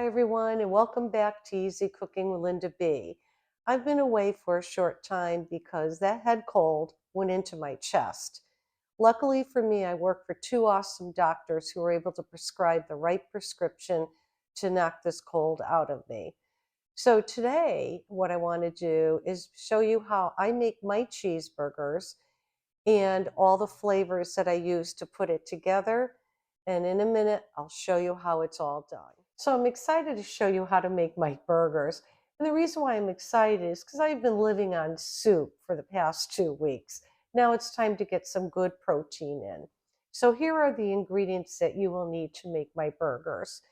Hi everyone, and welcome back to Easy Cooking with Linda B. I've been away for a short time because that head cold went into my chest. Luckily for me, I work for two awesome doctors who were able to prescribe the right prescription to knock this cold out of me. So today, what I want to do is show you how I make my cheeseburgers and all the flavors that I use to put it together. And in a minute, I'll show you how it's all done. So I'm excited to show you how to make my burgers. And the reason why I'm excited is because I've been living on soup for the past 2 weeks. Now it's time to get some good protein in. So here are the ingredients that you will need to make my burgers.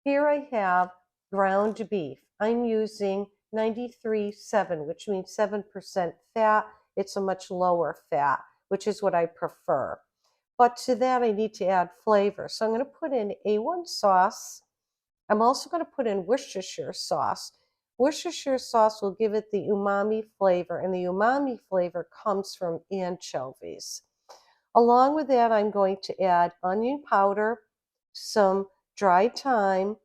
Here I have ground beef. I'm using 93.7, which means 7% fat. It's a much lower fat, which is what I prefer. But to that, I need to add flavor. So I'm going to put in A1 sauce. I'm also going to put in Worcestershire sauce. Worcestershire sauce will give it the umami flavor, and the umami flavor comes from anchovies. Along with that, I'm going to add onion powder, some dried thyme,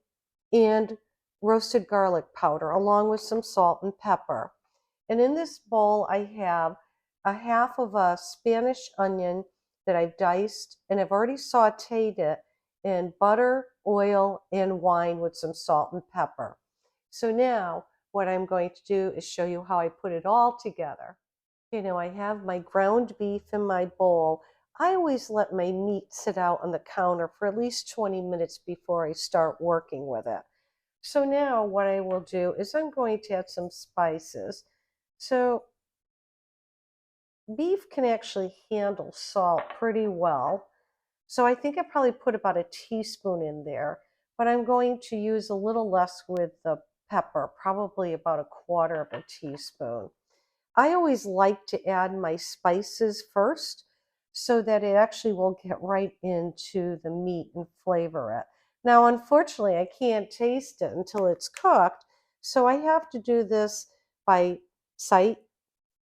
and roasted garlic powder, along with some salt and pepper. And in this bowl, I have a half of a Spanish onion that I've diced, and I've already sautéed it in butter, oil, and wine with some salt and pepper. So now what I'm going to do is show you how I put it all together. I have my ground beef in my bowl. I always let my meat sit out on the counter for at least 20 minutes before I start working with it. So now what I will do is I'm going to add some spices. So beef can actually handle salt pretty well. So I think I probably put about a teaspoon in there, but I'm going to use a little less with the pepper, probably about a quarter of a teaspoon. I always like to add my spices first so that it actually will get right into the meat and flavor it. Now, unfortunately, I can't taste it until it's cooked, so I have to do this by sight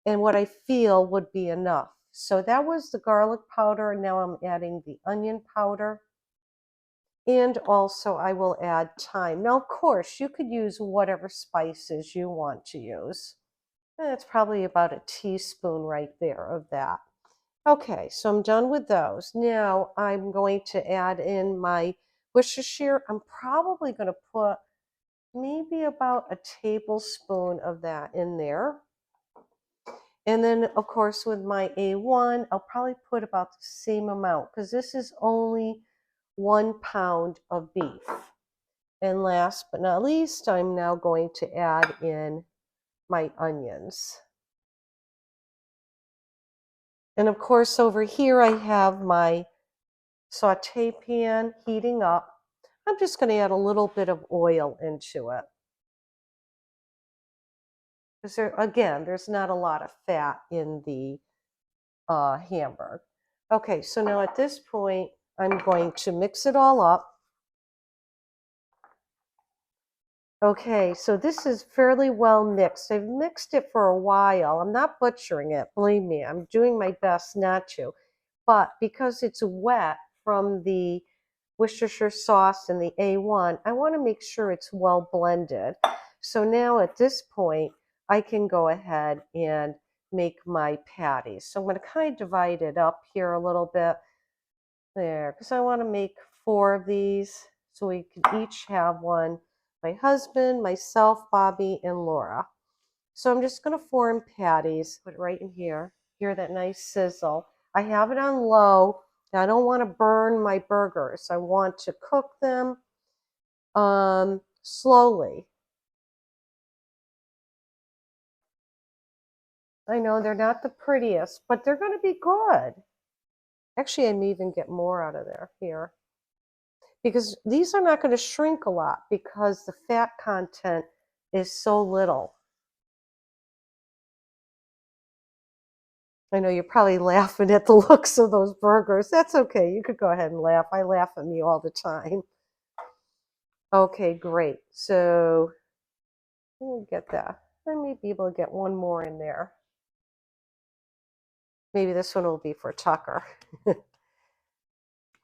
and what I feel would be enough. So that was the garlic powder, and now I'm adding the onion powder. And also I will add thyme. Now, of course, you could use whatever spices you want to use. That's probably about a teaspoon right there of that. Okay, so I'm done with those. Now I'm going to add in my Worcestershire. I'm probably going to put maybe about a tablespoon of that in there. And then, of course, with my A1, I'll probably put about the same amount because this is only 1 pound of beef. And last but not least, I'm now going to add in my onions. And of course, over here I have my saute pan heating up. I'm just going to add a little bit of oil into it. Because again, there's not a lot of fat in the hamburger. Okay, so now at this point, I'm going to mix it all up. Okay, so this is fairly well mixed. I've mixed it for a while. I'm not butchering it, believe me. I'm doing my best not to. But because it's wet from the Worcestershire sauce and the A1, I want to make sure it's well blended. So now at this point, I can go ahead and make my patties. So I'm going to kind of divide it up here a little bit there because I want to make 4 of these so we can each have one. My husband, myself, Bobby, and Laura. So I'm just going to form patties. Put it right in here. Hear that nice sizzle. I have it on low. Now, I don't want to burn my burgers. I want to cook them slowly. I know they're not the prettiest, but they're going to be good. Actually, I may even get more out of there here. Because these are not going to shrink a lot because the fat content is so little. I know you're probably laughing at the looks of those burgers. That's okay. You could go ahead and laugh. I laugh at me all the time. Okay, great. So we'll get that. I may be able to get one more in there. Maybe this one will be for Tucker.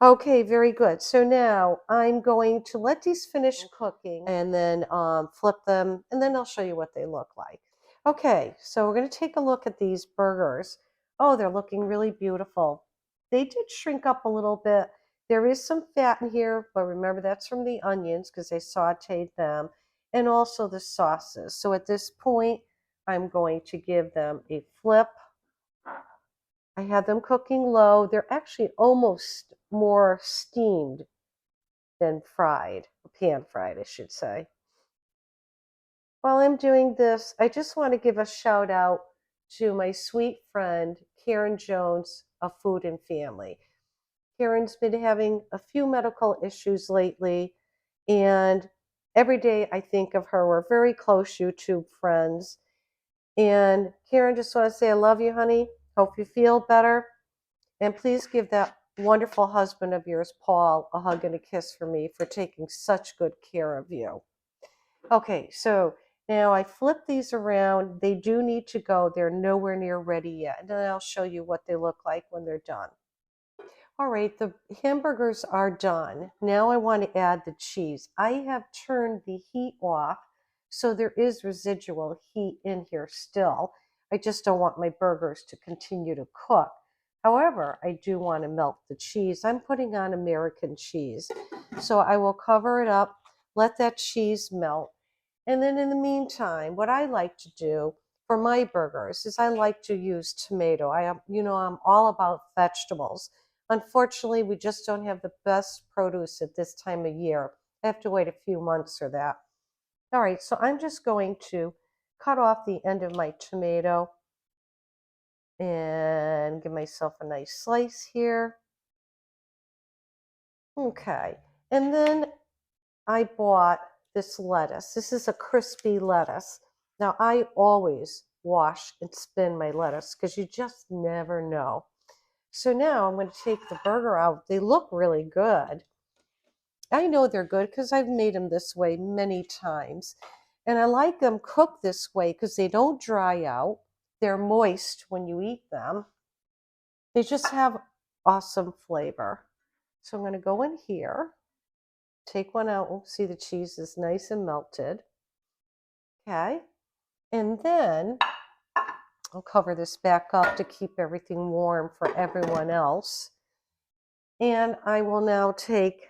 Okay, very good. So now I'm going to let these finish cooking and then flip them, and then I'll show you what they look like. Okay, so we're going to take a look at these burgers. Oh, they're looking really beautiful. They did shrink up a little bit. There is some fat in here, but remember that's from the onions because they sautéed them, and also the sauces. So at this point, I'm going to give them a flip. I had them cooking low. They're actually almost more steamed than fried, pan fried, I should say. While I'm doing this, I just want to give a shout out to my sweet friend, Karen Jones of Food and Family. Karen's been having a few medical issues lately, and every day I think of her. We're very close YouTube friends. And Karen, just want to say I love you, honey. Hope you feel better. And please give that wonderful husband of yours, Paul, a hug and a kiss for me for taking such good care of you. Okay, so now I flip these around. They do need to go. They're nowhere near ready yet. And then I'll show you what they look like when they're done. All right, the hamburgers are done. Now I want to add the cheese. I have turned the heat off, so there is residual heat in here still. I just don't want my burgers to continue to cook. However, I do want to melt the cheese. I'm putting on American cheese. So I will cover it up, let that cheese melt. And then in the meantime, what I like to do for my burgers is I like to use tomato. I'm all about vegetables. Unfortunately, we just don't have the best produce at this time of year. I have to wait a few months for that. All right, so I'm just going to cut off the end of my tomato and give myself a nice slice here. Okay, and then I bought this lettuce. This is a crispy lettuce. Now, I always wash and spin my lettuce because you just never know. So now I'm going to take the burger out. They look really good. I know they're good because I've made them this way many times. And I like them cooked this way because they don't dry out. They're moist when you eat them. They just have awesome flavor. So I'm going to go in here, take one out. Oh, see the cheese is nice and melted. Okay. And then I'll cover this back up to keep everything warm for everyone else. And I will now take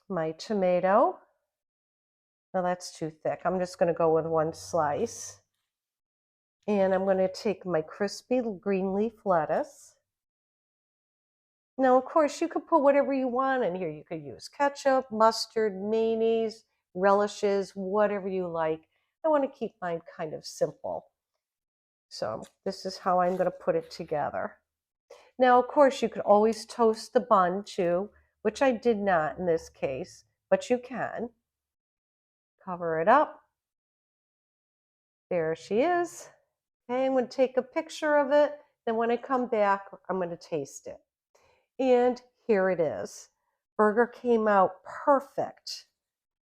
my tomato. Now that's too thick. I'm just going to go with one slice. And I'm going to take my crispy green leaf lettuce. Now, of course, you could put whatever you want in here. You could use ketchup, mustard, mayonnaise, relishes, whatever you like. I want to keep mine kind of simple. So this is how I'm going to put it together. Now, of course, you could always toast the bun too, which I did not in this case, but you can. Cover it up. There she is. Okay, I'm going to take a picture of it. Then when I come back, I'm going to taste it. And here it is. Burger came out perfect.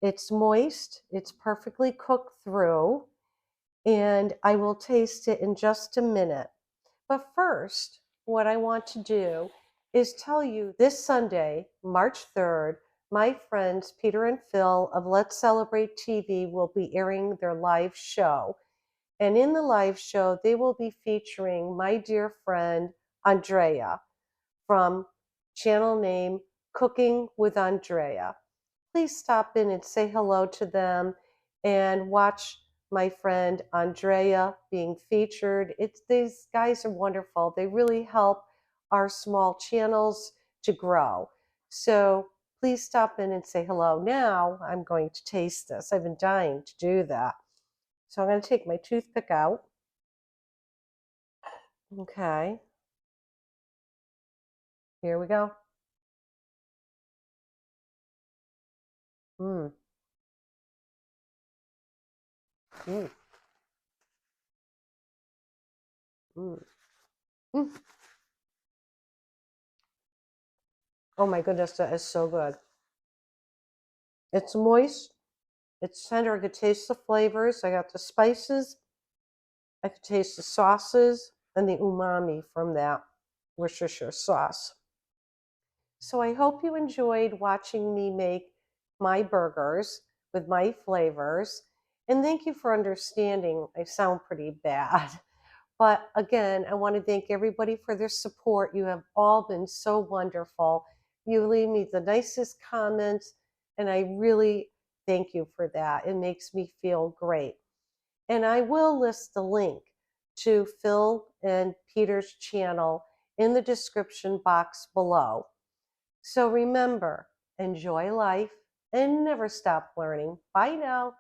It's moist. It's perfectly cooked through. And I will taste it in just a minute. But first, what I want to do is tell you this Sunday, March 3rd, my friends Peter and Phil of Let's Celebrate TV will be airing their live show. And in the live show, they will be featuring my dear friend Andrea from channel name Cooking with Andrea. Please stop in and say hello to them and watch my friend Andrea being featured. These guys are wonderful. They really help our small channels to grow. So please stop in and say hello. Now I'm going to taste this. I've been dying to do that. So I'm going to take my toothpick out. Okay. Here we go. Mm. Mm. Mm. Mm. Oh my goodness, that is so good. It's moist. It's tender. I could taste the flavors. I got the spices. I could taste the sauces and the umami from that Worcestershire sauce. So I hope you enjoyed watching me make my burgers with my flavors. And thank you for understanding. I sound pretty bad. But again, I want to thank everybody for their support. You have all been so wonderful. You leave me the nicest comments, and I really thank you for that. It makes me feel great. And I will list the link to Phil and Peter's channel in the description box below. So remember, enjoy life and never stop learning. Bye now.